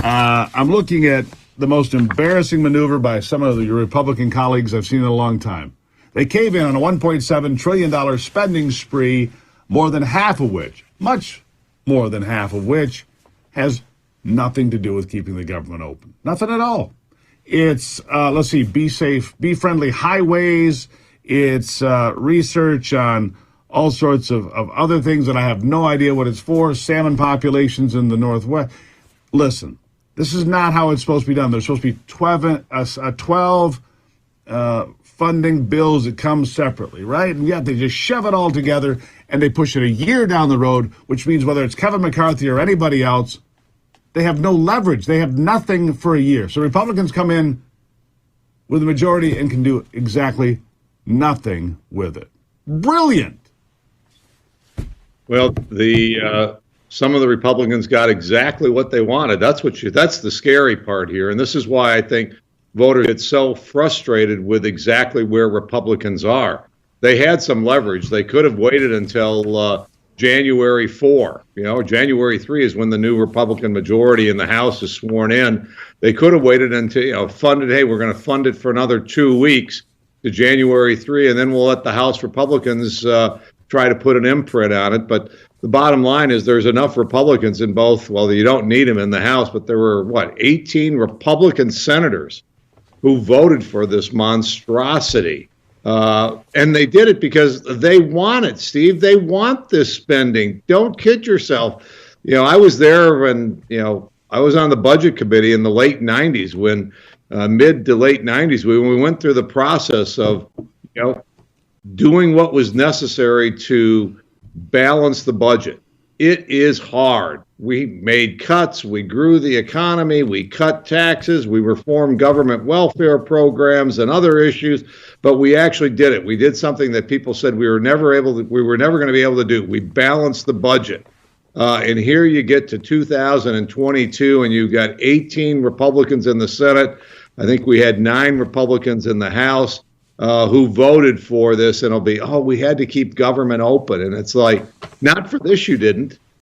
I'm looking at the most embarrassing maneuver by some of your Republican colleagues I've seen in a long time. They cave in on a $1.7 trillion spending spree, more than half of which, much more than half of which, has nothing to do with keeping the government open. Nothing at all. It's, let's see, be safe, be friendly highways. It's research on all sorts of other things that I have no idea what it's for, salmon populations in the Northwest. Listen, this is not how it's supposed to be done. There's supposed to be 12 funding bills that come separately, right? And yet they just shove it all together and they push it a year down the road, which means whether it's Kevin McCarthy or anybody else, they have no leverage. They have nothing for a year. So Republicans come in with a majority and can do exactly nothing with it. Brilliant. Well, some of the Republicans got exactly what they wanted. That's the scary part here. And this is why I think voters get so frustrated with exactly where Republicans are. They had some leverage. They could have waited until January 4. January 3 is when the new Republican majority in the House is sworn in. They could have waited until, funded, hey, we're going to fund it for another 2 weeks to January 3, and then we'll let the House Republicans try to put an imprint on it. But the bottom line is there's enough Republicans in both. Well, you don't need them in the House, but there were, 18 Republican senators who voted for this monstrosity. And they did it because they want it, Steve. They want this spending. Don't kid yourself. I was there when, I was on the budget committee in the late 90s when mid to late 90s, when we went through the process of, doing what was necessary to balance the budget. It is hard. We made cuts. We grew the economy. We cut taxes. We reformed government welfare programs and other issues, but we actually did it. We did something that people said we were never going to be able to do. We balanced the budget. And here you get to 2022 and you've got 18 Republicans in the Senate. I think we had 9 Republicans in the House who voted for this, and it'll be, we had to keep government open. And it's like, not for this, you didn't.